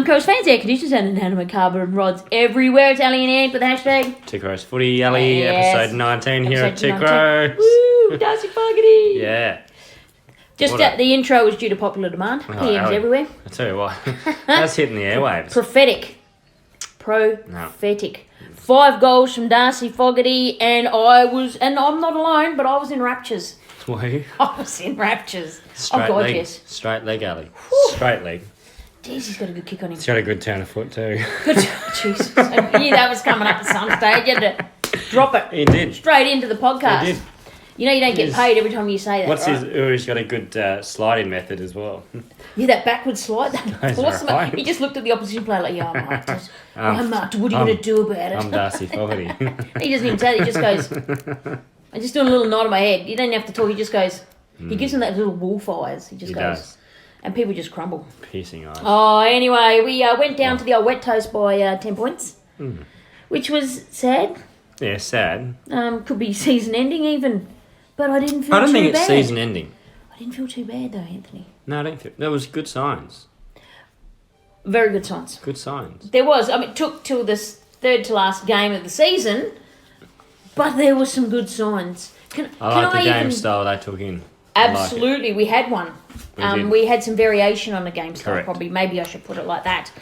Crows fans, air conditioners and inanimate carbon rods everywhere. It's Ali and Ant with the hashtag TwoCrowsS03Ep19, episode 19 here at Episode 19. TwoCrowsS. Woo! Darcy Fogarty! Yeah. Just the intro was due to popular demand. PMs Ali, everywhere. I tell you what, that's hitting the airwaves. Prophetic. 5 goals from Darcy Fogarty, and I'm not alone, but I was in raptures. Were you? I was in raptures. Straight God, leg. yes. Straight leg, Ali. Whew. Straight leg. Jeez, he's got a good kick on him. He's got a good turn of foot too. Good. Jesus. I knew that was coming up at some stage. You had to drop it. He did. Straight into the podcast. He did. You know you don't get paid every time you say that, right? He's got a good sliding method as well. Yeah, that backward slide. That's awesome. Right. He just looked at the opposition player like, yeah, I marked it. I marked it. What are you going to do about it? I'm Darcy Fogarty. He doesn't even say it. He just goes, I'm just doing a little nod of my head. You don't have to talk. He just goes, he gives them that little wolf eyes. He just goes. Does. And people just crumble. Piercing eyes. Oh, anyway, we went down to the old wet toast by 10 points, which was sad. Yeah, sad. Could be season ending even, but I didn't feel too bad. I don't think it's season ending. I didn't feel too bad though, Anthony. No, I don't think. There was good signs. Very good signs. Good signs. There was. I mean, it took till this third to last game of the season, but there were some good signs. I like the game style they took in. Absolutely, we had one. We had some variation on the game style. Correct. Probably, maybe I should put it like that.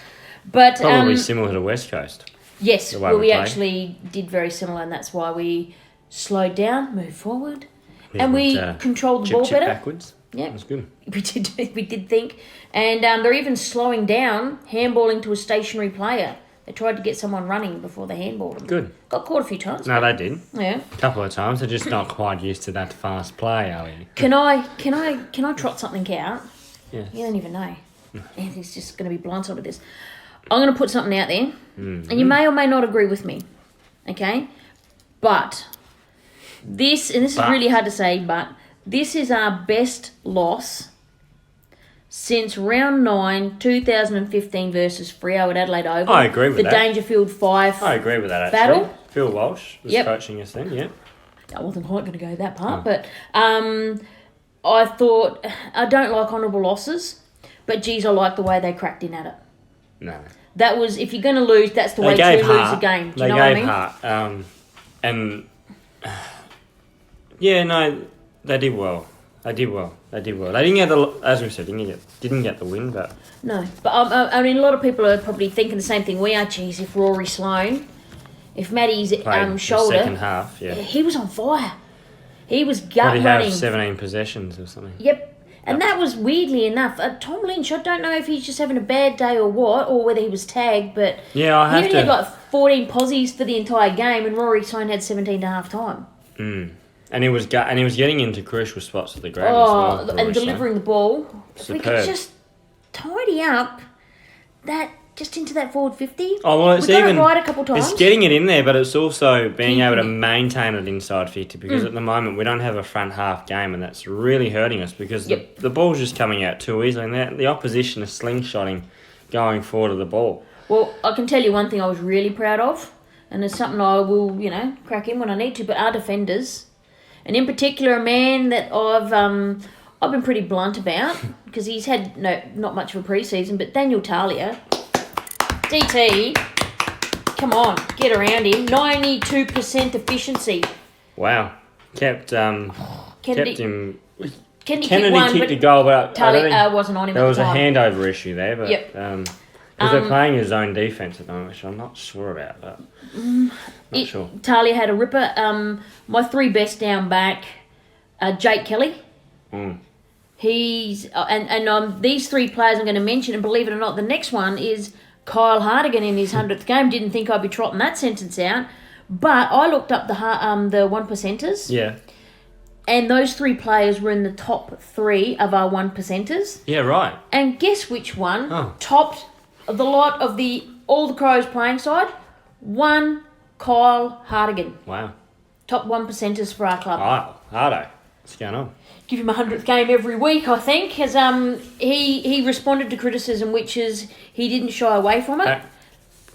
But Probably similar to West Coast. Yes, we well, we played. actually did very similar, and that's why we slowed down, moved forward, and we controlled the ball better. Backwards. Yeah, That's good. We did think, and they're even slowing down, handballing to a stationary player. They tried to get someone running before they handballed them. Good. Got caught a few times. No, they did. Yeah. A couple of times. They're just not quite used to that fast play, are we? Can I trot something out? Yes. You don't even know. Anthony's just going to be blindsided with this. I'm going to put something out there, and you may or may not agree with me, okay? But this is really hard to say, but this is our best loss since round 9, 2015 versus Freo at Adelaide Oval. I agree with that. The Dangerfield 5 I agree with that, actually. battle. Phil Walsh was coaching us then, yeah. I wasn't quite going to go that part, but I thought, I don't like honourable losses, but geez, I like the way they cracked in at it. No. That was, if you're going to lose, that's the way to lose a game. Do you know what I mean? Heart. And, yeah, no, they did well. They did well. They didn't get as we said, didn't get the win, but... No, but I mean, a lot of people are probably thinking the same thing we are. Geez, if Rory Sloane, if Matty's shoulder... second half, yeah. He was on fire. He was Did gut he running. have 17 possessions or something? Yep. And that was weirdly enough. Tom Lynch, I don't know if he's just having a bad day or what, or whether he was tagged, but yeah, he only had like 14 posies for the entire game, and Rory Sloane had 17 at half time. And he was getting into crucial spots at the ground as well. And delivering the ball. Superb. If we could just tidy up that just into that forward 50. Oh, well, it's we got even it right a couple times. It's getting it in there, but it's also being able to maintain it inside 50 because at the moment we don't have a front half game, and that's really hurting us because the ball's just coming out too easily, and the opposition is slingshotting going forward of the ball. Well, I can tell you one thing I was really proud of, and it's something I will, crack in when I need to, but our defenders, and in particular a man that I've been pretty blunt about because he's had not much of a pre-season, but Daniel Talia, DT, come on, get around him. 92% efficiency. Wow. Kept him... Kennedy kicked a goal, but Talia wasn't on him there at was the time. a handover issue there, but... Yep. because they're playing his own defence at the moment, which I'm not sure about, but... Not sure. Talia had a ripper. My 3 best down back, Jake Kelly. He's... and these 3 players I'm going to mention, and believe it or not, the next one is... Kyle Hartigan in his 100th game. Didn't think I'd be trotting that sentence out, but I looked up the 1%ers. Yeah. And those 3 players were in the top 3 of our 1%ers. Yeah, right. And guess which one topped the lot of all the Crows playing side? One Kyle Hartigan. Wow. Top 1%ers for our club. Wow, Hardo. What's going on? Give him a 100th game every week, I think, as he responded to criticism, which is he didn't shy away from it.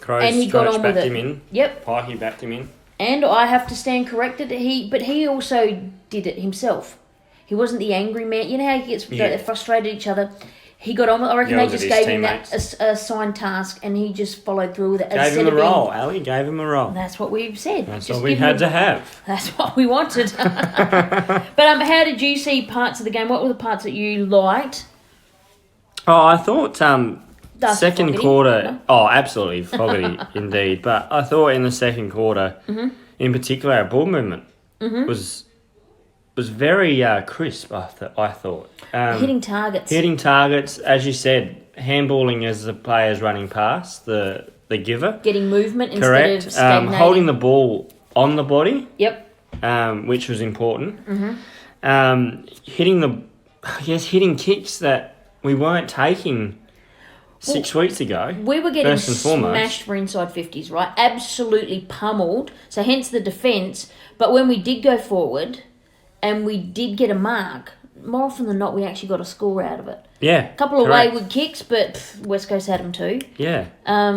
Crows and he got on with backed it. him in. Yep. Pikey backed him in. And I have to stand corrected. But he also did it himself. He wasn't the angry man. You know how he gets frustrated at each other. He got on with it. I reckon they Yelled at just his gave him that teammates. assigned task and he just followed through with it. Gave him a role, Ali. Gave him a role. That's what we've said. That's Just what we give him had to have. That's what we wanted. But how did you see parts of the game? What were the parts that you liked? Oh, I thought Darcy second Fogarty, quarter... no? Oh, absolutely, Fogarty, indeed. But I thought in the second quarter, in particular, our ball movement was very crisp, I thought. Hitting targets. Hitting targets, as you said, handballing as the player's running past, the giver. Getting movement instead Correct. of stagnating. Holding the ball on the body. Yep. Which was important. Hitting kicks that we weren't taking 6 weeks ago. We were getting first and foremost. smashed for inside 50s, right? Absolutely pummeled. So hence the defence. But when we did go forward and we did get a mark, more often than not, we actually got a score out of it. Yeah. A couple of correct. wayward kicks, but West Coast had them too. Yeah. Our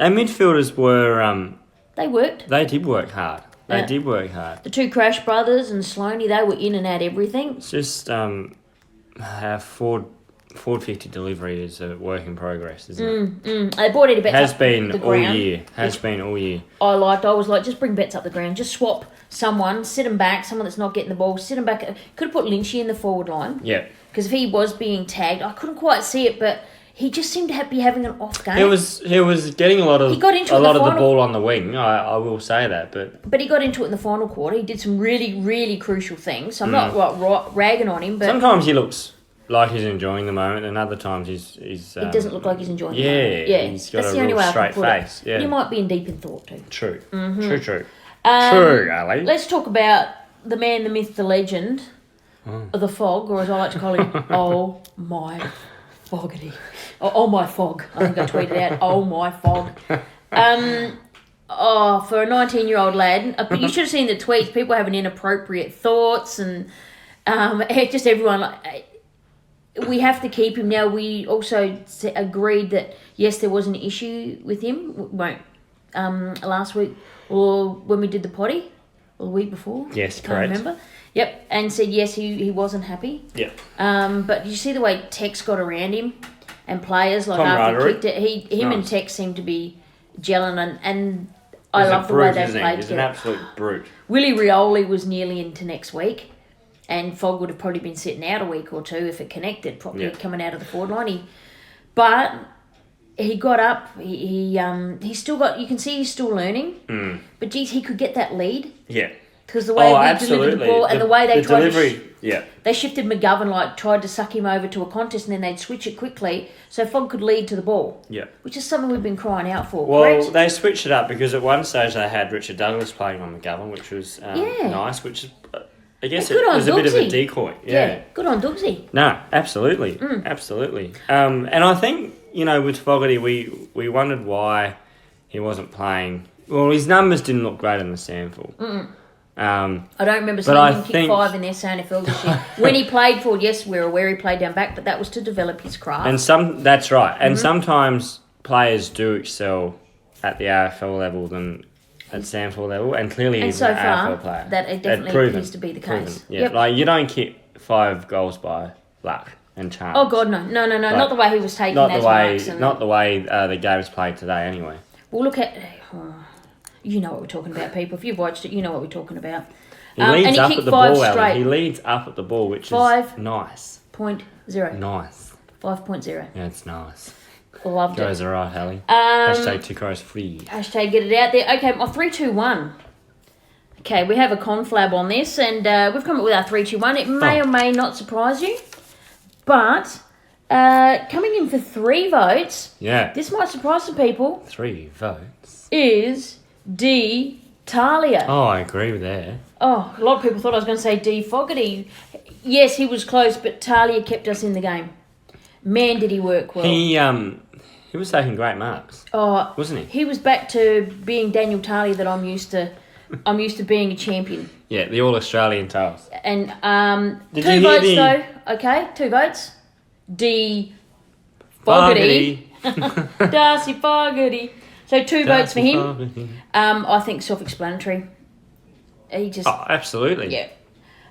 midfielders were... They worked. They did work hard. They Yeah. did work hard. The two Crash brothers and Sloaney, they were in and out everything. It's just our Ford 50 delivery is a work in progress, isn't it? They brought Eddie Betts Has up been the all ground. year. Has been all year. I was like, just bring Betts up the ground. Just swap someone, sit him back, someone that's not getting the ball, sit him back. Could have put Lynchy in the forward line. Yeah. Because if he was being tagged, I couldn't quite see it, but he just seemed to be having an off game. He was getting a lot of He got into a it in the lot of the final- ball on the wing. I will say that, but But he got into it in the final quarter. He did some really, really crucial things. So I'm not ragging on him, but sometimes he looks like he's enjoying the moment, and other times he's he doesn't look like he's enjoying yeah, the moment. Yeah, he's got that's a the only real way I straight can put face. it. Yeah. He might be in deep in thought too. True. Mm-hmm. True. True, Ali. Let's talk about the man, the myth, the legend, of the Fog, or as I like to call him, Oh My Fogarty. Oh My Fog. I think I tweeted out, Oh My Fog. For a 19-year-old lad, you should have seen the tweets. People having inappropriate thoughts and just everyone. We have to keep him now. We also agreed that, yes, there was an issue with him. Last week or when we did the potty, or the week before. Yes, Can't correct. remember. Yep, and said yes, he wasn't happy. Yeah. But you see the way Tex got around him, and players like after he kicked it, him and Tex seemed to be gelling, and I love the way they played He's an together. absolute brute. Willie Rioli was nearly into next week, and Fog would have probably been sitting out a week or two if it connected properly coming out of the forward line. But he got up. He still got. You can see he's still learning. But geez, he could get that lead. Yeah. Because the way we delivered the ball and the way they tried they shifted McGovern, tried to suck him over to a contest and then they'd switch it quickly so Fogg could lead to the ball. Yeah. Which is something we've been crying out for, Well, correct? they switched it up because at one stage they had Richard Douglas playing on McGovern, which was nice, which is, I guess it was a bit of a decoy. Yeah. Good on Doogsy. No, absolutely. Absolutely. And I think, with Fogarty, we wondered why he wasn't playing. Well, his numbers didn't look great in the SANFL. I don't remember seeing him kick 5 in their SANFL this year. When he played for, yes, we're aware he played down back, but that was to develop his craft. And that's right. And sometimes players do excel at the AFL level than at SANFL level, and clearly he's so an far, AFL player. that it definitely appears to be the case. Yeah, Yep. like you don't kick 5 goals by luck and chance. Oh God, no, not the way he was taking those marks. Not the way the game's played today, anyway. Well, look at. You know what we're talking about, people. If you've watched it, you know what we're talking about. He leads and he up kicked at the 5 ball, straight. Alan. He leads up at the ball, which 5. is nice. 5.0. Nice. 5.0. Yeah, it's nice. Loved Goes it. alright, Hallie. Hashtag TwoCrowsS03. Hashtag get it out there. Okay, my 3-2-1. Okay, we have a conflab on this, and we've come up with our 3-2-1. It may or may not surprise you, but coming in for 3 votes, this might surprise some people, 3 votes. is D. Talia. Oh, I agree with that. Oh, a lot of people thought I was going to say D. Fogarty. Yes, he was close, but Talia kept us in the game. Man, did he work well. He was taking great marks. Oh, wasn't he? He was back to being Daniel Talia that I'm used to. I'm used to being a champion. Yeah, the All-Australian tails. And Did 2 you hear votes though. Okay, 2 votes. D. Fogarty. Darcy Fogarty. So 2 votes for him. Fogarty. I think self-explanatory. He just. Oh, absolutely. Yeah.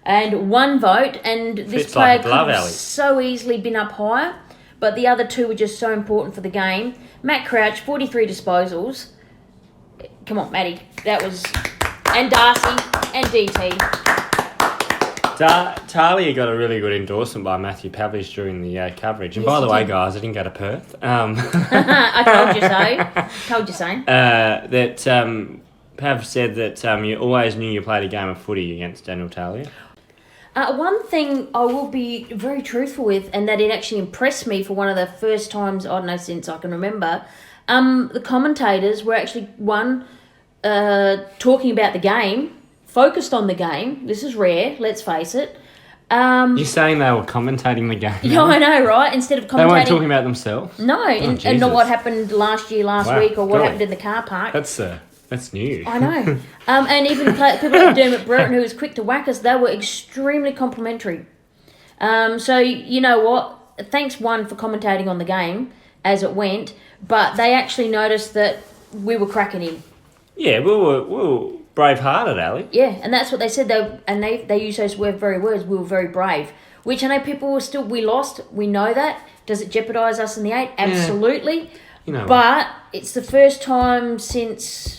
And 1 vote, and this Fits player like a could glove, have Ally. so easily been up higher, but the other two were just so important for the game. Matt Crouch, 43 disposals. Come on, Matty. That was... And Darcy and DT. Talia got a really good endorsement by Matthew Pavlich during the coverage. And by the way, guys, I didn't go to Perth. I told you so. Told you so. That Pav said that you always knew you played a game of footy against Daniel Talia. One thing I will be very truthful with, and that it actually impressed me for one of the first times, I don't know, since I can remember, the commentators were actually, talking about the game, focused on the game. This is rare, let's face it. You're saying they were commentating the game? Yeah, I know, right? Instead of commentating... They weren't talking about themselves? No, and not what happened last week, or what happened in the car park. That's new. I know. And even people like Dermot Brereton, who was quick to whack us, they were extremely complimentary. So, you know what? Thanks, one, for commentating on the game as it went, but they actually noticed that we were cracking in. Yeah, we were brave-hearted, Ali. Yeah, and that's what they said. They use those very words. We were very brave. Which I know people were still... We lost. We know that. Does it jeopardise us in the 8? Absolutely. You know but it's the first time since...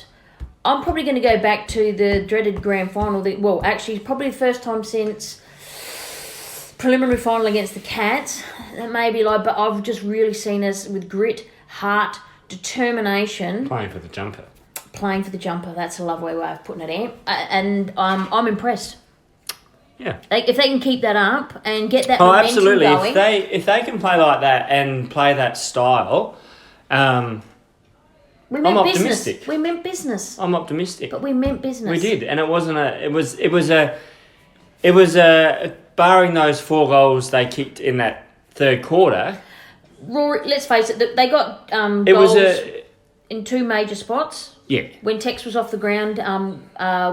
I'm probably going to go back to the dreaded grand final. Probably the first time since preliminary final against the Cats. That may be but I've just really seen us with grit, heart, determination. Playing for the jumper. Playing for the jumper. That's a lovely way of putting it, Amp. And I'm impressed. Yeah. If they can keep that up and get that momentum absolutely. going. If they can play like that and play that style... I'm optimistic. We meant business. I'm optimistic. But we meant business. We did, and it wasn't a. It was a. Barring those 4 goals they kicked in that third quarter. Rory, let's face it, they got goals in 2 major spots. Yeah. When Tex was off the ground,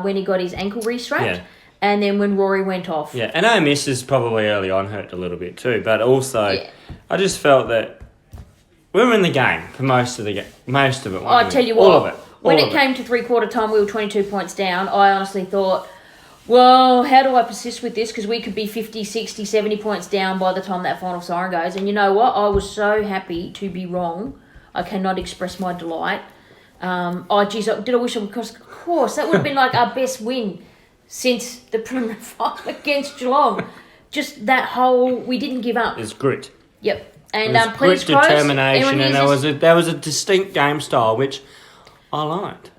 when he got his ankle restrapped, and then when Rory went off. Yeah, and our misses probably early on hurt a little bit too, but also I just felt that. We were in the game for most of it. I tell you what, all of it. When it came to 3/4 time, we were 22 points down. I honestly thought, well, how do I persist with this? Because we could be 50, 60, 70 points down by the time that final siren goes. And you know what? I was so happy to be wrong. I cannot express my delight. Did I wish I would cross? Of course, that would have been like our best win since the preliminary final against Geelong. Just that whole, we didn't give up. It's grit. Yep. And please, grit, determination, and there was a distinct game style which I liked.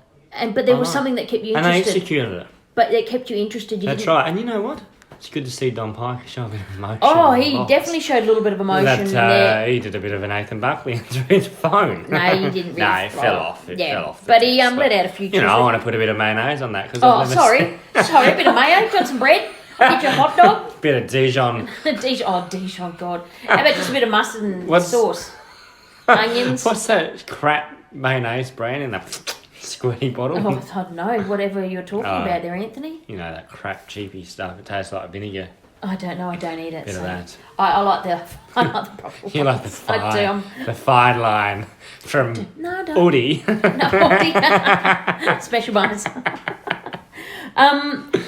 But there was something that kept you interested. And I executed it. But it kept you interested. That's right. And you know what? It's good to see Don Pike show a bit of emotion. Oh, he definitely showed a little bit of emotion. He did a bit of a Nathan Buckley through his phone. No, he didn't really. No, it fell off. It fell off. But he let out a few. I want to put a bit of mayonnaise on that. Sorry, a bit of mayo. Got some bread. Get your hot dog. Bit of Dijon. Dijon, God. How about just a bit of mustard and sauce? Onions. What's that crap mayonnaise brand in that squirty bottle? Oh, I don't know. Whatever you're talking about there, Anthony. You know, that crap cheapy stuff. It tastes like vinegar. I don't know. I don't eat it. Bit of that. I like the proper one. You like the fine line from Footy. Special bonus.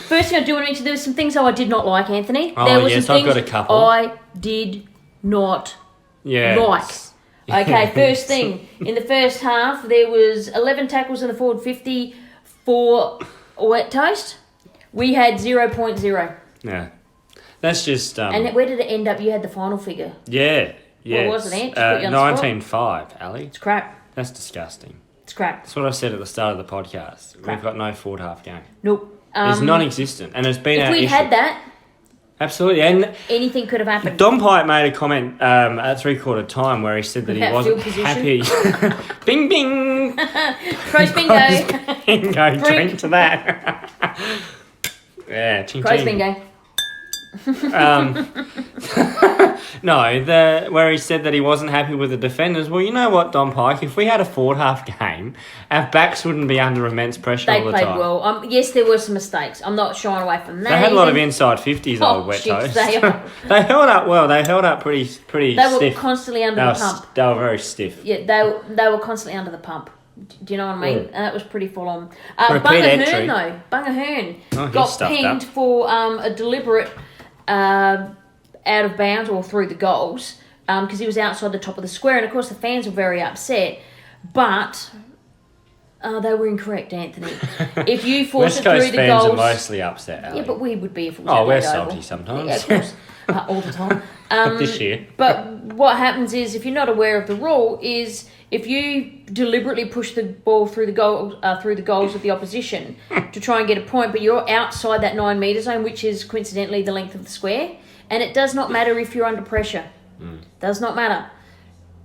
First thing I do want to mention, there were some things I did not like, Anthony. Oh, there were yes, some I've got a couple. I did not like. Okay, first thing. In the first half, there was 11 tackles in the forward 50 for wet toast. We had 0.0. Yeah. That's just... and where did it end up? You had the final figure. Yeah. What was it, Ant? 19.5, Ali. It's crap. That's disgusting. It's crap. That's what I said at the start of the podcast. We've got no forward half game. Nope. It's non-existent, and it's been our issue. If we had that... Absolutely, and... anything could have happened. Don Pike made a comment at 3/4 time where he said that he wasn't happy. Bing, bing! Crows bingo. Bingo, drink to that. Yeah, ching, Crows ching. bingo. No, where he said that he wasn't happy with the defenders. Well, you know what, Don Pike? If we had a forward half game, our backs wouldn't be under immense pressure all the time. They played well. Yes, there were some mistakes. I'm not shying away from that. They had a lot of inside 50s, old wet toast. They held up well. They held up pretty stiff. They were constantly under the pump. They were very stiff. Yeah, they were constantly under the pump. Do you know what I mean? And that was pretty full on. Bunga Hearn got pinged for a deliberate out of bounds or through the goals because he was outside the top of the square. And, of course, the fans were very upset. But they were incorrect, Anthony. If you force it through the fans goals... are mostly upset, Ali. Yeah, but we would be if it was we're Adelaide salty Oval. sometimes. Yeah, of course. All the time. This year. But what happens is, if you're not aware of the rule, is if you deliberately push the ball through the goals of the opposition to try and get a point, but you're outside that 9 metre zone, which is coincidentally the length of the square, and it does not matter if you're under pressure. Does not matter.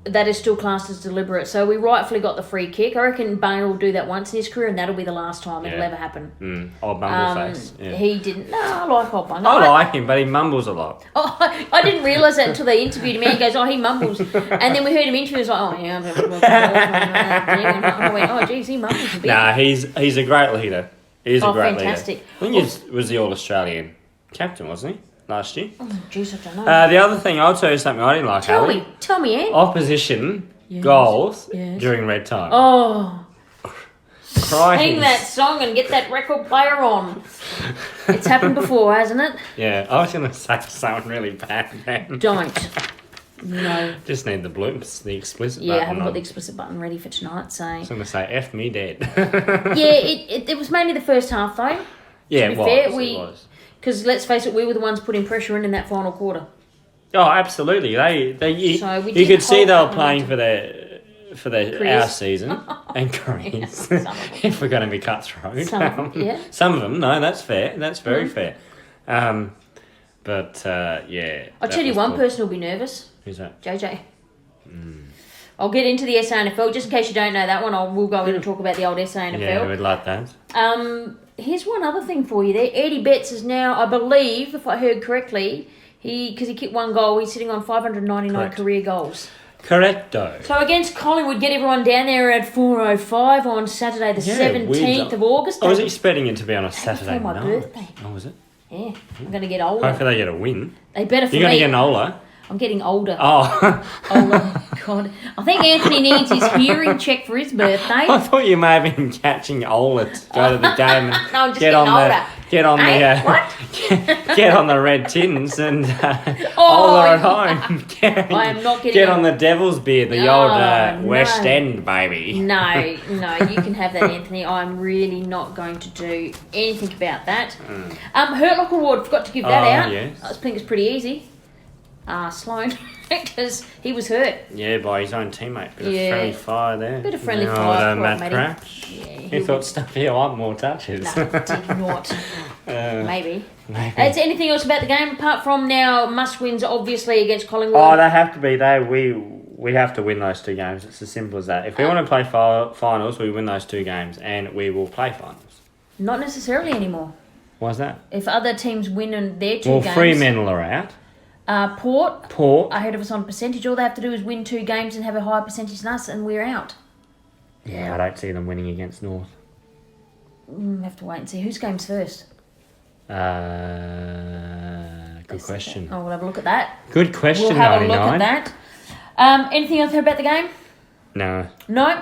That is still classed as deliberate. So we rightfully got the free kick. I reckon Boehner will do that once in his career, and that'll be the last time it'll ever happen. Old Bumbleface. Yeah. He didn't. No, I like old Bungle. I like him, but he mumbles a lot. Oh, I didn't realise that until they interviewed him. He goes, he mumbles. And then we heard him interview. He was like, yeah. I went, geez, he mumbles a bit. Nah, he's a great leader. He's a great fantastic. leader. I think he was the All-Australian captain, wasn't he? Last year. Oh, jeez, I don't know. The other thing, I'll tell you something I didn't like, Tell Ali. me, Ed. Opposition goals during red time. Oh. Christ. Sing that song and get that record player on. It's happened before, hasn't it? Yeah, I was going to say something really bad, man. Don't. No. Just need the bloops, the explicit Yeah, button. I haven't got on. the explicit button ready for tonight, so... I was going to say, F me dead. It was mainly the first half, though. Yeah, to be fair, it was. Because let's face it, we were the ones putting pressure in that final quarter. Oh, absolutely. You could see they were playing for our season and careers. If we're going to be cutthroat. Some of them, no, that's fair. That's very fair. I'll tell you one person will be nervous. Who's that? JJ. I'll get into the SANFL, just in case you don't know that one. We'll go in and talk about the old SANFL. Yeah, we'd like that. Here's one other thing for you there. Eddie Betts is now, I believe, if I heard correctly, because he kicked 1 goal, he's sitting on 599 career goals. Correcto. So against Collingwood, get everyone down there at 4:05 on Saturday the 17th of August. I was expecting it to be on a Saturday night. For my birthday. Oh, was it? Yeah, I'm going to get older. Hopefully they get a win. They better for You're going to get an Ola? I'm getting older. Oh. Older. God. I think Anthony needs his hearing checked for his birthday. I thought you may have been catching Ola to go to the game and no, I'm just get on older. Get on what? Get on the red tins and Ola at home. I am not getting. Get on the Devil's Beard, the old West End baby. No, you can have that, Anthony. I'm really not going to do anything about that. Hurtlock Award, forgot to give that out. Yes. I think it's pretty easy. Sloan, because he was hurt. Yeah, by his own teammate. Bit of friendly fire there. Bit of friendly fire. Matt Crouch. Yeah, he thought Stuffy want more touches. No, did not. Maybe. Maybe. Is there anything else about the game apart from now must-wins, obviously, against Collingwood? Oh, they have to be. We have to win those 2 games. It's as simple as that. If we want to play finals, we win those 2 games, and we will play finals. Not necessarily anymore. Why's that? If other teams win in their 2 games... Well, Fremantle are out. Port ahead of us on percentage. All they have to do is win 2 games and have a higher percentage than us, and we're out. Yeah, I don't see them winning against North. Have to wait and see whose game's first. Good question. We'll have a look at that. Good question. We'll have a look at that. Anything else about the game? No.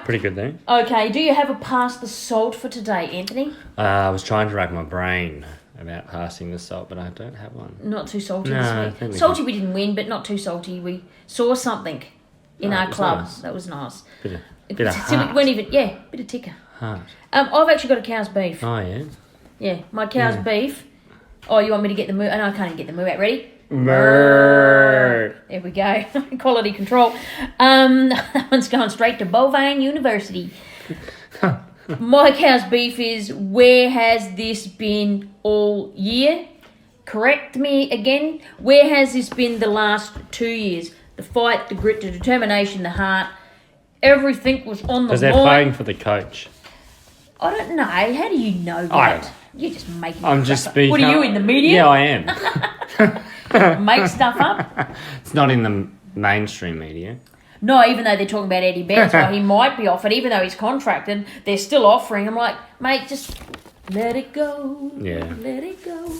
Pretty good though. Okay. Do you have a pass the salt for today, Anthony? I was trying to rack my brain about passing the salt, but I don't have one. Not too salty this week. Salty we didn't win, but not too salty. We saw something in our club. Nice. That was nice. Bit of heart. Bit of ticker. Heart. I've actually got a cow's beef. Oh, yeah? Yeah, my cow's beef. Oh, you want me to get the moo? No, I can't even get the moo out. Ready? Brrr. There we go. Quality control. That one's going straight to Bovine University. My cow's beef is, where has this been all year? Correct me again. Where has this been the last 2 years? The fight, the grit, the determination, the heart. Everything was on the line. Because they're playing for the coach. I don't know. How do you know that? I don't know. You're just making I'm just speaking. What are you, in the media? Yeah, I am. Make stuff up? It's not in the mainstream media. No, even though they're talking about Eddie Betts, well, he might be offered, even though he's contracted, they're still offering. I'm like, mate, just let it go. Yeah. Let it go.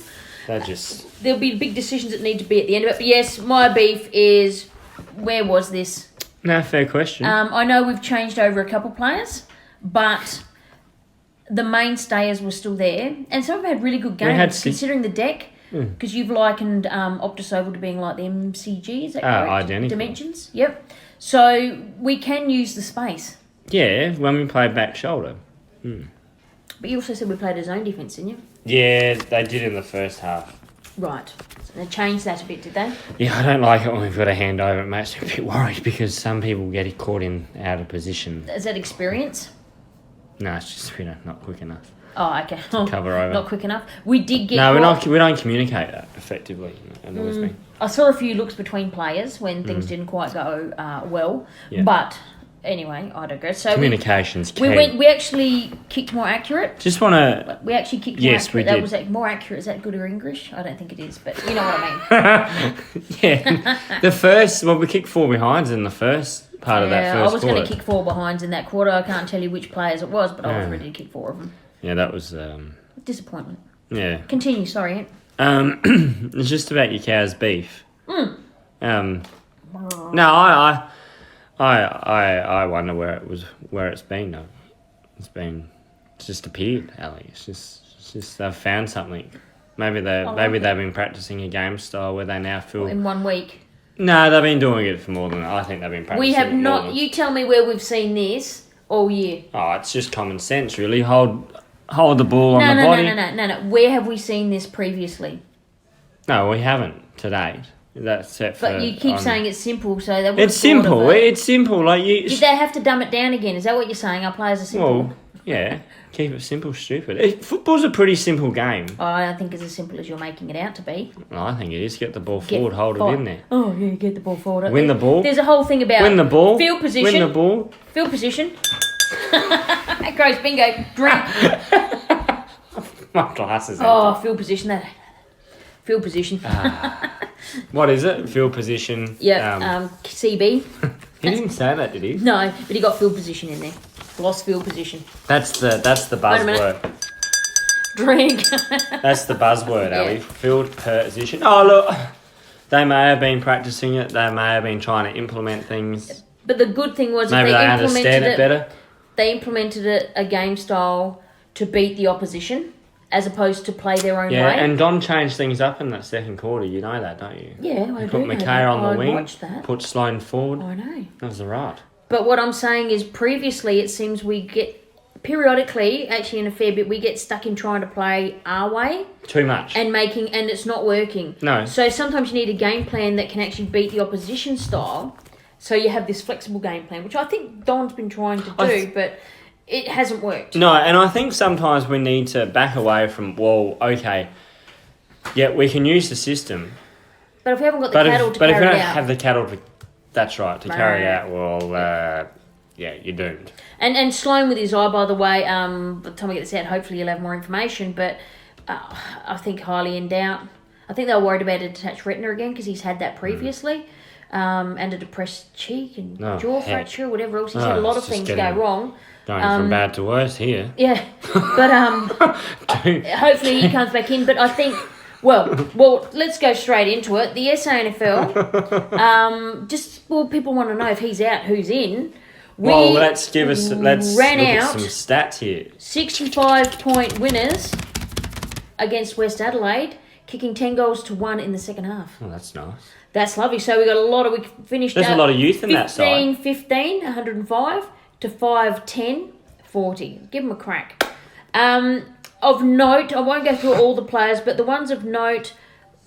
There'll be big decisions that need to be at the end of it. But yes, my beef is, where was this? No, fair question. I know we've changed over a couple players, but the mainstayers were still there. And some of them had really good games, considering the deck. Because you've likened Optus Oval to being like the MCG, is that correct? Identical. Dimensions, yep. So we can use the space. Yeah, when we play back shoulder. But you also said we played a zone defence, didn't you? Yeah, they did in the first half. Right. So they changed that a bit, did they? Yeah, I don't like it when we've got a hand over. It makes me a bit worried because some people get caught in out of position. Is that experience? No, it's just not quick enough. Oh, okay. Cover over. Not quick enough. We did get. No, we don't communicate that effectively. It annoys me. I saw a few looks between players when things didn't quite go well. Yeah. But anyway, I digress. So Communication's key. we actually kicked more accurate. Just want to... We actually kicked more accurate. Yes, we did. Was that more accurate? Is that good or English? I don't think it is, but you know what I mean. Yeah. The first... Well, we kicked 4 behinds in the first part of that first I was quarter. going to kick 4 behinds in that quarter. I can't tell you which players it was, but I was ready to kick 4 of them. Yeah, that was... Disappointment. Yeah. Continue, sorry. It's just about your cow's beef. No, I wonder where it's been though. It's just appeared, Ali. It's just they've found something. Maybe they've been practicing a game style where they now feel In 1 week. No, they've been doing it for more than I think they've been practicing. We have it not. more than, You tell me where we've seen this all year. Oh, it's just common sense, really. Hold the ball on the body. No. Where have we seen this previously? No, we haven't to date. That's set for. But you keep saying it's simple, so that It's simple. It's simple. Like you. Did they have to dumb it down again? Is that what you're saying? Our players are simple. Well, yeah. Keep it simple, stupid. Football's a pretty simple game. Oh, I don't think it's as simple as you're making it out to be. Well, I think it is. Get the ball forward, hold it in there. Oh, yeah, get the ball forward. Win the ball. There's a whole thing about win the ball. Field position. Win the ball. Field position. That goes bingo. Drink. My glasses. Oh, field position. Field position. What is it? Field position. Yeah. CB. He didn't say that, did he? No, but he got field position in there. Lost field position. That's the buzzword. Drink. That's the buzzword, Ali. Field position. Oh, look. They may have been practicing it. They may have been trying to implement things. But the good thing was maybe they understand it better. They implemented a game style to beat the opposition as opposed to play their own way. Yeah, and Don changed things up in that second quarter. You know that, don't you? Yeah, I do. Put McKay on the wing. Watched that. Put Sloan forward. I know. That was right. But what I'm saying is previously it seems we get... Periodically, actually in a fair bit, we get stuck in trying to play our way. Too much. And it's not working. No. So sometimes you need a game plan that can actually beat the opposition style. So you have this flexible game plan, which I think Don's been trying to do, but it hasn't worked. No, and I think sometimes we need to back away from, well, okay, yeah, we can use the system. But if we haven't got the cattle to carry it out... But if we don't have the cattle to... That's right, to carry it out, well, yeah, you're doomed. And Sloan with his eye, by the way, by the time we get this out, hopefully you'll have more information, but I think highly in doubt. I think they were worried about a detached retina again because he's had that previously, and a depressed cheek and jaw fracture, whatever else. He's had a lot of things go wrong. Going from bad to worse here. Yeah, but hopefully he comes back in. But I think, well, let's go straight into it. The SANFL, people want to know if he's out, who's in. Let's look at some stats here. 65-point winners against West Adelaide, kicking 10 goals to 1 in the second half. Oh, that's nice. That's lovely. So we finished. There's a lot of youth in that side. 15, 105 to 5-10, 40. Give them a crack. Of note, I won't go through all the players, but the ones of note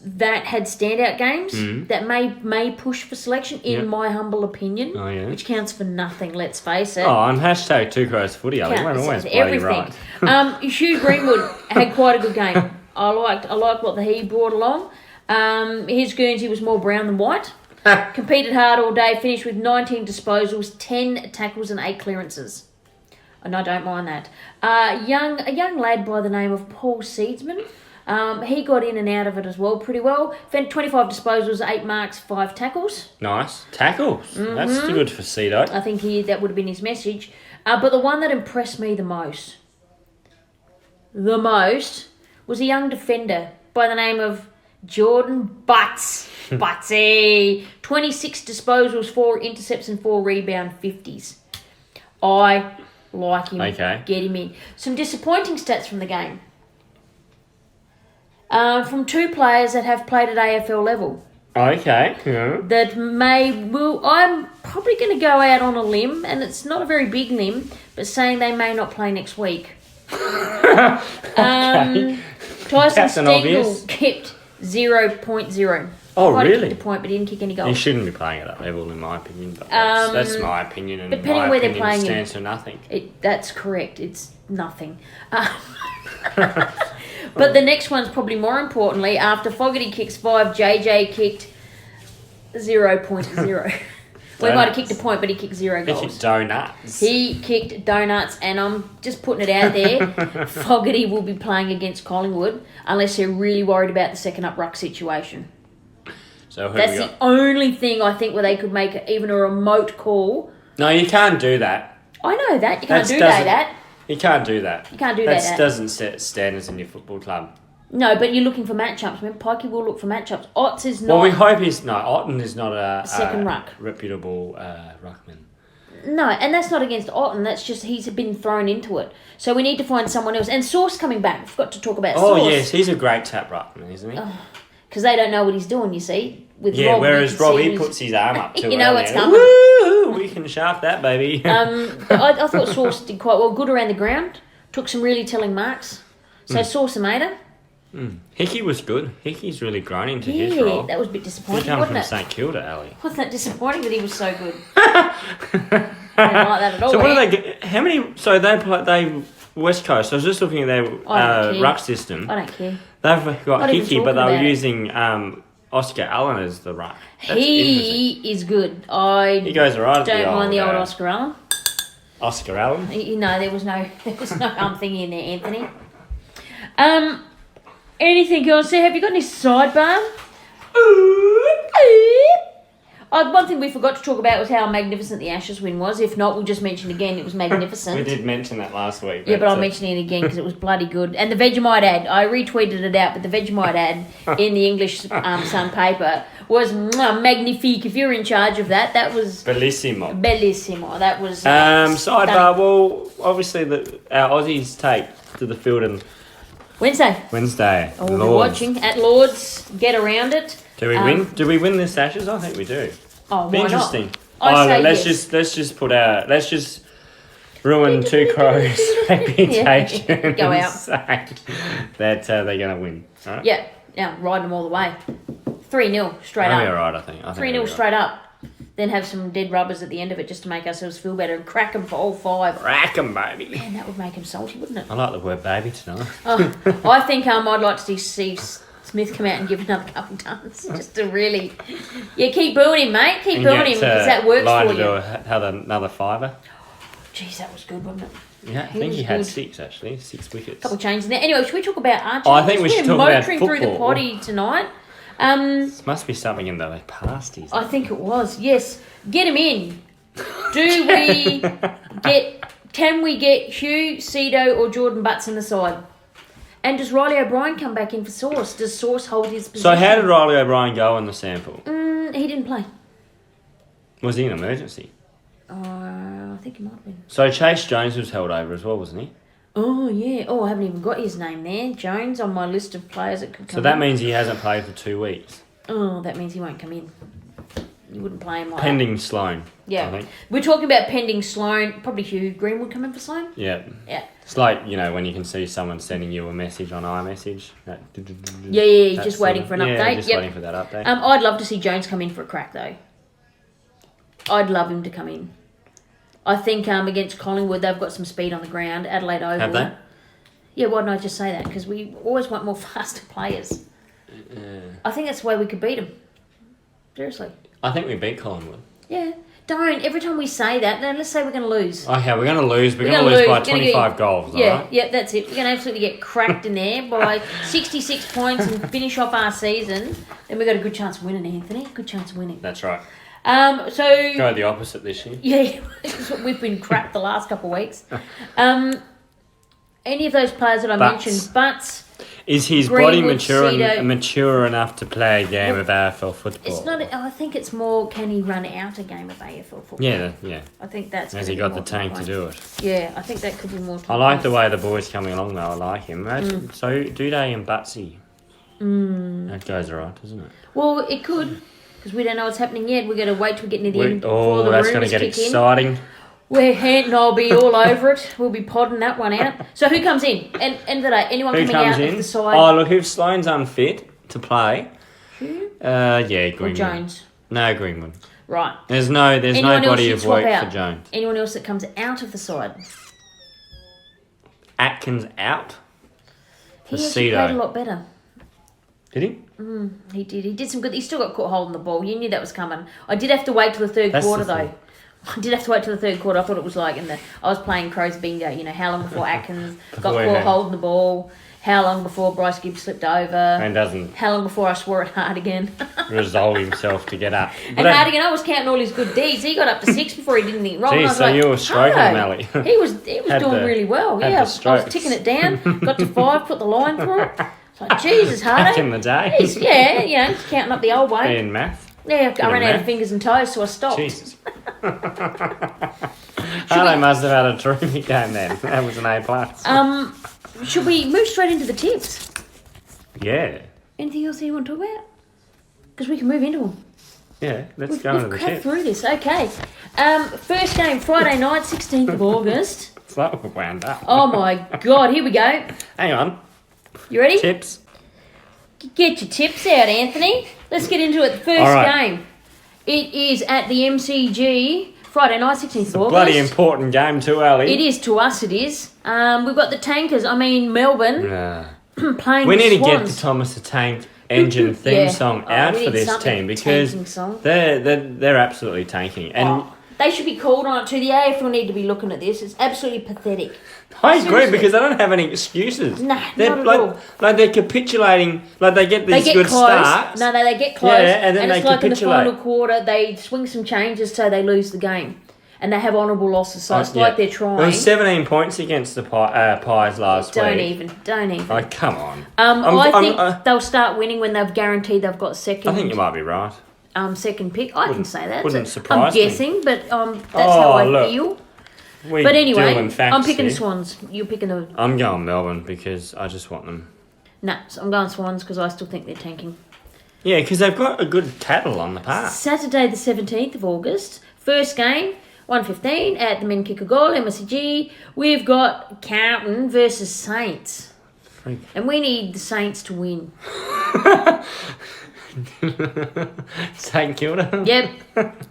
that had standout games that may push for selection, in my humble opinion, which counts for nothing, let's face it. Oh, and hashtag TwoCrowsS03Ep19. I won't always bloody right. Hugh Greenwood had quite a good game. I liked what he brought along. His Guernsey was more brown than white. Competed hard all day, finished with 19 disposals, 10 tackles and 8 clearances. And I don't mind that. A young lad by the name of Paul Seedsman. He got in and out of it as well pretty well. 25 disposals, 8 marks, 5 tackles. Nice. Tackles. That's good for Cedo. I think that would have been his message. But the one that impressed me the most was a young defender by the name of Jordan Butts. Butsy. 26 disposals, 4 intercepts and 4 rebound 50s. I like him. Okay. Get him in. Some disappointing stats from the game. from 2 players that have played at AFL level. Okay. Yeah. That I'm probably going to go out on a limb, and it's not a very big limb, but saying they may not play next week. Okay. Tyson Captain Stengel Obvious. kept 0.0. Oh, Might have really? kicked a point, but he didn't kick any He goals. shouldn't be playing at that level, in my opinion. But that's my opinion, and depending my where they're opinion playing stands for nothing. That's correct. It's nothing. But the next one's probably more importantly. After Fogarty kicks 5, JJ kicked 0.0. We might have kicked a point, but he kicked 0 goals. He kicked donuts. He kicked donuts, and I'm just putting it out there. Fogarty will be playing against Collingwood unless they're really worried about the second up ruck situation. So That's the only thing I think where they could make even a remote call. No, you can't do that. I know that. You can't do doesn't- that. You can't do that. You can't do that. That doesn't set standards in your football club. No, but you're looking for matchups. Remember, Pikey will look for matchups. Otts is not. Well, we hope he's not. Otten is not a second ruck. reputable ruckman. No, and that's not against Otten. That's just he's been thrown into it. So we need to find someone else. And Sauce coming back. We've got to talk about Sauce. Oh, yes. He's a great tap ruckman, isn't he? Because they don't know what he's doing, you see. With Yeah, Rob, whereas Rob, he puts his arm up to You know what's coming. Woo! We can shaft that, baby. I thought Sauce did quite well. Good around the ground. Took some really telling marks. So Sauce made it. Hickey was good. Hickey's really grown into his Yeah, role. that was a bit He disappointing, come wasn't from it? St Kilda, Ali. Wasn't that disappointing that he was so good? I didn't like that at all. So what do they get? How many? So they West Coast. I was just looking at their I don't care. ruck system. I don't care. They've got Not even Hickey, but talking they were about it. using Oscar Allen as the ruck. That's interesting. He is good. I He goes right at don't mind the old old Oscar Allen. Oscar Allen. You know, there was no thingy in there, Anthony. Anything else there? Have you got any sidebar? One thing we forgot to talk about was how magnificent the Ashes win was. If not, we'll just mention again it was magnificent. We did mention that last week. Yeah, but I'll mention it again because it was bloody good. And the Vegemite ad, I retweeted it out, but the Vegemite ad in the English Sun paper was magnifique. If you're in charge of that, that was Bellissimo. bellissimo. That was Sidebar. stunning. Well, obviously our Aussies take to the field on Wednesday. Wednesday. I will be Lords. watching at Lords. Get around it. Do we win? Do we win this Ashes? I think we do. Oh, Be why interesting. not? I say let's yes. let's just ruin Two Crows' reputation. Go and out. say that they're going to win. All right? Yeah, yeah, ride them all the way. 3-0 straight I'll be up. alright, I think. 3-0 straight up. Then have some dead rubbers at the end of it just to make ourselves feel better and crack them for all 5. Rack 'em, baby. Man, that would make him salty, wouldn't it? I like the word baby tonight. I think I'd like to see Steve Smith come out and give another couple tons just to really... Yeah, keep booing him, mate. Keep booing him because that works for you. Have another fiver. Jeez, that was good, wasn't it? Yeah, I He think was he had good. 6, actually. 6 wickets. Couple changes in there. Anyway, should we talk about Archie? Oh, I think we should talk about motoring through the football. potty tonight. Must be something in the pasties. I think it was. Yes, get him in. Do we get? Can we get Hugh, Cedo, or Jordan Butts in the side? And does Riley O'Brien come back in for Sauce? Does Sauce hold his position? So how did Riley O'Brien go in the sample? He didn't play. Was he an emergency? I think he might have been. So Chase Jones was held over as well, wasn't he? Oh yeah. Oh, I haven't even got his name there. Jones on my list of players that could come. So that in. means he hasn't played for 2 weeks. Oh, that means he won't come in. You wouldn't play him like Pending Sloan. Yeah. I think. We're talking about pending Sloan. Probably Hugh Green would come in for Sloan. Yeah. Yeah. It's like, when you can see someone sending you a message on iMessage. Yeah, just waiting for an update. Yeah, just Yep. waiting for that update. I'd love to see Jones come in for a crack though. I'd love him to come in. I think against Collingwood they've got some speed on the ground. Adelaide Oval. Have they? Yeah, why didn't I just say that? Because we always want more faster players. I think that's the way we could beat them. Seriously. I think we beat Collingwood. Yeah. Don't. Every time we say that, then let's say we're going to lose. Okay, we're going to lose. We're going to lose by 25 goals, Yeah, alright? yeah, that's it. We're going to absolutely get cracked in there by 66 points and finish off our season. Then we've got a good chance of winning, Anthony. Good chance of winning. That's right. So... Go the opposite this year. Yeah, we've been crap the last couple of weeks. Any of those players that I mentioned, Butts... Is his body Greenwood, mature enough to play a game of AFL football? It's not. I think it's more. Can he run out a game of AFL football? Yeah. I think that's. Has he got the tank to do it? Yeah, I think that could be more. I like the way the boy's coming along though. I like him. So Duday and Butsy. That goes all right, doesn't it? Well, it could, because we don't know what's happening yet. We're going to wait till we get near the end before Oh, the that's going to rumours get kick in. exciting. Where Hant and I'll be all over it. We'll be podding that one out. So who comes in? And end of the day, anyone Who coming comes out in? of the side? Oh, look, if Sloane's unfit to play, Who? yeah, Or Greenwood. Jones. No, Greenwood. Right. There's no Anyone else body you'd of swap work out? for Jones. Anyone else that comes out of the side? Atkins out. He For actually played a Cedo. lot better. Did he? He did. He did some good. He still got caught holding the ball. You knew that was coming. I did have to wait till the third That's quarter the thing. though. I did have to wait till the third quarter. I thought it was like I was playing Crows bingo. You know, how long before Atkins got caught Beforehand. holding the ball? How long before Bryce Gibbs slipped over? And doesn't How long before I swore at Hardigan? resolve himself to get up. And Hardigan, I was counting all his good deeds. He got up to 6 before he did anything wrong. Geez, And I was so like, you were stroking "Hey." him, Ali. He was Had doing the- really well. had Yeah, the I was strokes. ticking it down. Got to 5, put the line through it. It's like, Jesus, Back in Hardy. the day. Yeah, you know, he's counting up the old way. In math. Yeah, I ran out math. of fingers and toes, so I stopped. Jesus. Hardy must have had a terrific game then. That was an A+. Should we move straight into the tips? Yeah. Anything else you want to talk about? Because we can move into them. Yeah, let's We've go into the cracked tip. through this. Okay. First game, Friday night, 16th of August. It's like we're wound up. Oh my God, here we go. Hang on. You ready? Tips. Get your tips out, Anthony. Let's get into it. The first All right. game. It is at the MCG, Friday night, 16th of August. Bloody important game too, Ali. It is to us, it is. We've got the Tankers, Melbourne, Nah. playing We the need to get Swans. the Thomas the Tank engine theme Yeah. song Oh, out we for need this something team because tanking song. they're absolutely tanking. And Oh, they should be called on it too. The AFL need to be looking at this. It's absolutely pathetic. I agree Seriously. because they don't have any excuses. Nah, they're not at like, all. like they're capitulating. Like they get They these get good close. starts. No, they get close. Yeah, and then it's they like in the capitulate. final quarter, they swing some changes so they lose the game. And they have honourable losses, so it's like they're trying. There was 17 points against the Pies last Don't week. even. Oh, come on. I think I'm- they'll start winning when they've guaranteed they've got second. I think you might be right. Second pick. I can say that. wouldn't So surprise I'm me. guessing, but that's how I look. feel. We But anyway, deal in facts I'm picking the here. Swans. You're picking the. I'm going Melbourne because I just want them. Nah, so I'm going Swans because I still think they're tanking. Yeah, because they've got a good tattle on the park. Saturday the 17th of August. First game, 1:15 at the Men Kick a Goal, MSG. We've got Carlton versus Saints. Freak. And we need the Saints to win. St Kilda. Yep.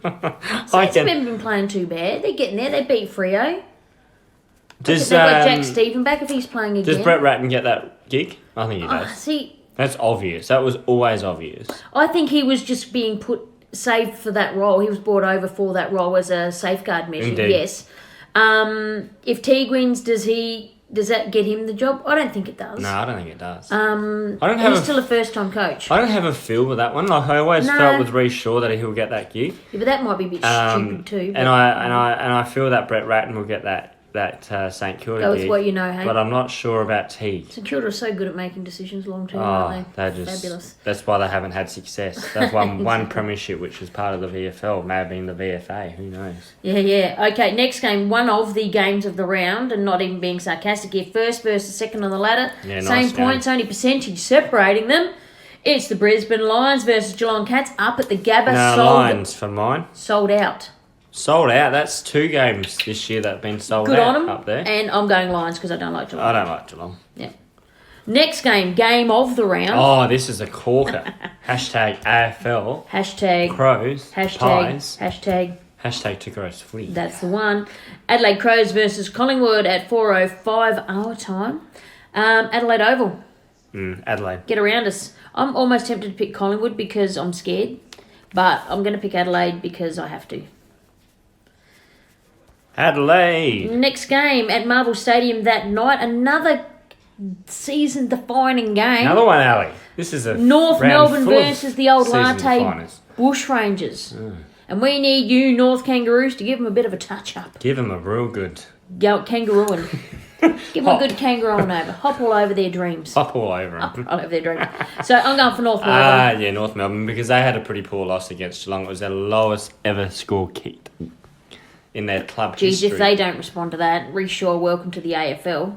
I Saints can. haven't been playing too bad. They're getting there. They beat Freo. Does They've got Jack Stephen back if he's playing again. does Brett Ratton get that gig? I think he does. See, That's obvious. That was always obvious. I think he was just being saved for that role. He was brought over for that role as a safeguard measure. Indeed. Yes. If Teague wins, does that get him the job? I don't think it does. No, I don't think it does. I don't have he's a- still a first-time coach. I don't have a feel with that one. Like I always No. felt with Reece Shaw that he'll get that gig. Yeah, but that might be a bit stupid too. And I feel that Brett Ratton will get that St Kilda That was gig. what you know, hey? But I'm not sure about Teague. St Kilda are so good at making decisions long-term, Oh, aren't they? they're just Fabulous. That's why they haven't had success. They've won one Exactly. premiership, which was part of the VFL. May have been the VFA. Who knows? Yeah. Okay, next game, one of the games of the round, and not even being sarcastic here. First versus second on the ladder. Yeah, Same nice game. points, only percentage separating them. It's the Brisbane Lions versus Geelong Cats up at the Gabba. No, Lions for mine. Sold out. Sold out. That's 2 games this year that have been sold Good out on them. up there. And I'm going Lions because I don't like Geelong. I don't like Geelong. Yeah. Next game of the round. Oh, this is a corker. Hashtag AFL. Hashtag. Crows. Hashtag. Pies. Hashtag. Hashtag TwoCrowsS03Ep19. Footy. That's the one. Adelaide Crows versus Collingwood at 4:05 our time. Adelaide Oval. Adelaide. Get around us. I'm almost tempted to pick Collingwood because I'm scared, but I'm going to pick Adelaide because I have to. Adelaide. Next game at Marvel Stadium that night. Another season-defining game. Another one, Ali. This is a North round Melbourne full of versus the old season latte finals. Bushrangers. And we need you North Kangaroos to give them a bit of a touch-up. Give them a real good Go kangarooing. Give them a good kangarooing over. Hop all over their dreams. hop all over them. All over their dreams. So I'm going for North Melbourne. Yeah, North Melbourne, because they had a pretty poor loss against Geelong. It was their lowest ever score kicked in their club Geez, history. if they don't respond to that, Reece Shaw, welcome to the AFL.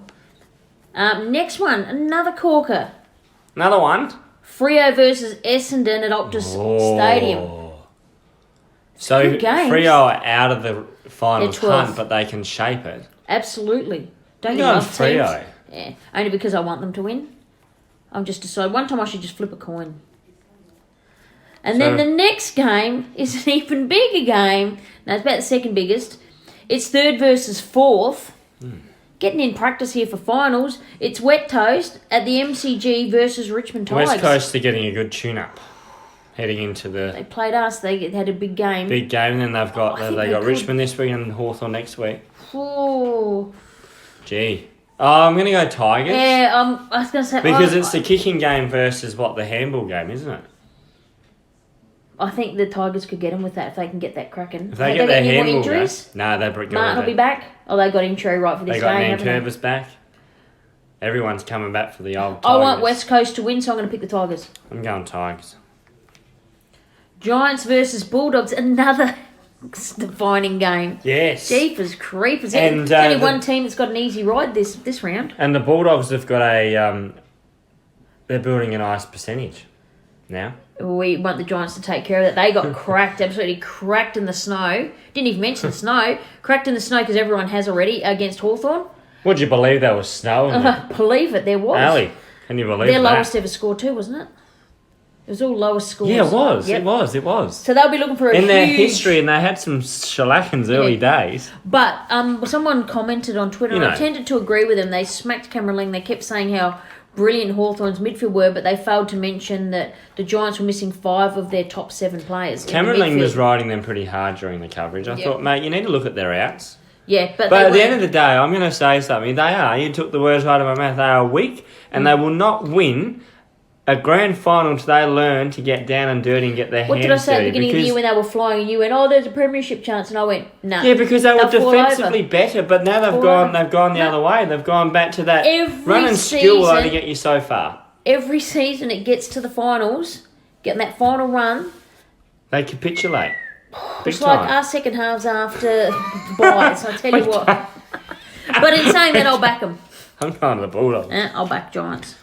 Next one, another corker. Another one. Freo versus Essendon at Optus Stadium. So good games. Freo are out of the finals hunt, but they can shape it. Absolutely. Don't you I'm love teams? Freo. Yeah, only because I want them to win. I'm just decided. One time I should just flip a coin. And then the next game is an even bigger game. Now, it's about the second biggest. It's third versus fourth. Getting in practice here for finals. It's Wet Toast at the MCG versus Richmond Tigers. West Coast are getting a good tune-up heading into the... They played us. They had a big game. Big game, and then they've got they got Richmond this week and Hawthorn next week. Oh. Gee. Oh, I'm going to go Tigers. Yeah, I was going to say... Because it's the kicking game versus, the handball game, isn't it? I think the Tigers could get them with that if they can get that cracking. If they get their any more handball injuries? No, they bring Martin will be back. Oh, they got injury right for this game, haven't they? Nankervis back. Everyone's coming back for the old Tigers. I want West Coast to win, so I'm going to pick the Tigers. I'm going Tigers. Giants versus Bulldogs, another defining game. Yes. Jeepers creepers. And, There's only one team that's got an easy ride this round. And the Bulldogs have got a... they're building a nice percentage now. We want the Giants to take care of that. They got cracked, absolutely cracked in the snow. Didn't even mention the snow. Cracked in the snow because everyone has already against Hawthorn. Would you believe there was snow in there? Believe it, there was. Ali, can you believe Their that? lowest ever score too, wasn't it? It was all lowest scores. Yeah, it was. Yep. It was. So they'll be looking for a in huge... their history, and they had some shellackins early days. But someone commented on Twitter, and I tended to agree with them. They smacked Cameron. They kept saying how brilliant Hawthorn's midfield were, but they failed to mention that the Giants were missing 5 of their top 7 players. Cameron was riding them pretty hard during the coverage. I thought, mate, you need to look at their outs. Yeah, but at the end of the day, I'm going to say something. They are. You took the words right out of my mouth. They are weak, and they will not win a grand final until they learn to get down and dirty and get their hands dirty. What did I say at the beginning of the year when they were flying and you went, there's a premiership chance, and I went, no. Yeah, because they were defensively better, but now they've gone the other way. They've gone back to that run and skill will only get you so far. Every season it gets to the finals, getting that final run. They capitulate. Big It's time. like our second halves after buys, I tell you what. But in saying that, I'll back them. I'm going to the Bulldogs. I'll back Giants.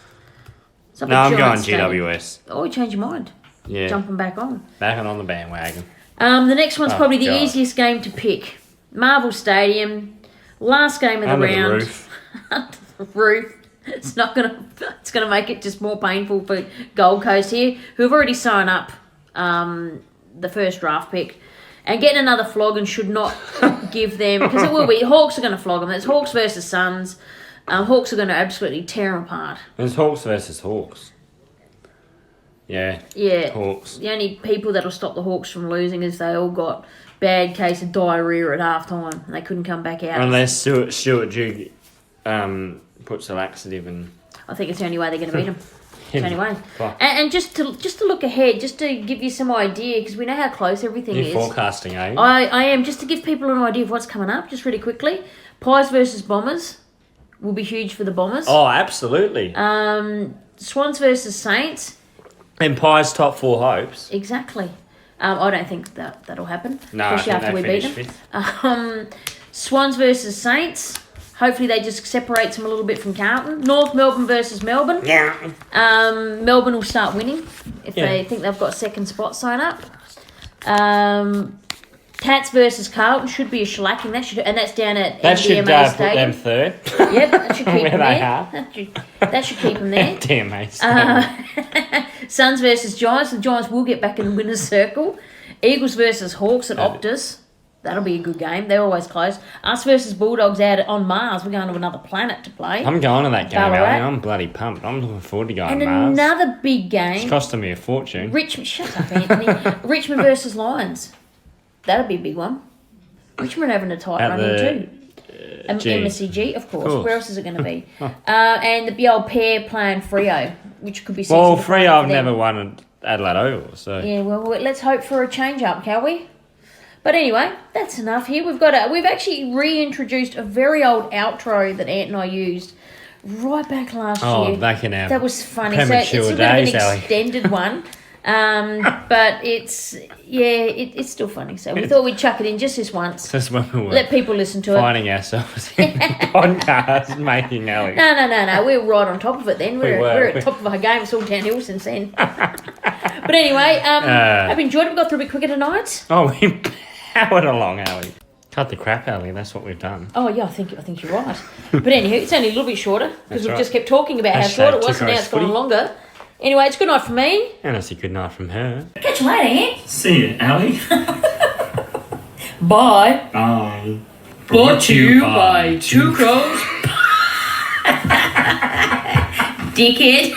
No, I'm going GWS. Oh, you change your mind. Yeah. Jumping back on. Back on the bandwagon. The next one's probably the easiest game to pick. Marvel Stadium. Last game of the round. The roof. Under the roof. It's gonna make it just more painful for Gold Coast here, who've already sewn up the first draft pick. And getting another flogging should not give them, because it will be. Hawks are going to flog them. It's Hawks versus Suns. Hawks are going to absolutely tear them apart. It's Hawks versus Hawks. Yeah. Yeah. Hawks. The only people that'll stop the Hawks from losing is they all got bad case of diarrhea at halftime and they couldn't come back out. Unless Stuart Duke puts a laxative in. I think it's the only way they're going to beat them. Anyway, Fuck. and just to look ahead, just to give you some idea, because we know how close everything is. You're forecasting, eh? I am, just to give people an idea of what's coming up, just really quickly. Pies versus Bombers will be huge for the Bombers. Oh, absolutely. Swans versus Saints. And Pies' top 4 hopes. Exactly. I don't think that'll happen. No, especially after we beat them. Swans versus Saints. Hopefully they just separate them a little bit from Carlton. North Melbourne versus Melbourne. Yeah. Melbourne will start winning if they think they've got second spot sign up. Tats versus Carlton should be a shellacking. And that's down at that NDMA should Stadium. put them third. Yep, that should keep them there. Are. That should keep them there. NDMA Stadium. Suns versus Giants. The Giants will get back in the winner's circle. Eagles versus Hawks at Optus. That'll be a good game. They're always close. Us versus Bulldogs out on Mars. We're going to another planet to play. I'm going to that game, Ballarat. Ali. I'm bloody pumped. I'm looking forward to going And to Mars. another big game. It's costing me a fortune. Shut up, Anthony. Richmond versus Lions. That'll be a big one. Richmond having a tight run in too. MSCG, of course. Where else is it going to be? And the old pair playing Freo, which could be sexy. Well, Freo have never won at Adelaide Oval, so... Yeah, well, let's hope for a change-up, shall we? But anyway, that's enough here. We've actually reintroduced a very old outro that Ant and I used right back last year. Back in our that was funny. premature So it's a bit days, of an Ali. extended one. But it's still funny. So we thought we'd chuck it in just this once. Just when we were Let people listen to it. finding ourselves in the podcast making Alex. No. We're right on top of it then. We're at the top of our game. It's all downhill since then. But anyway, I've enjoyed it. We got through a bit quicker tonight. Oh, we powered along, Ali. Cut the crap, Ali. That's what we've done. Oh, yeah, I think you're right. But anyway, it's only a little bit shorter because we've right. just kept talking about how short it was and now it's gone longer. Anyway, it's good night from me. And it's a good night from her. Catch you later, eh? See you, Ali. Bye. Bye. Brought to you by Two Crows. Dickhead.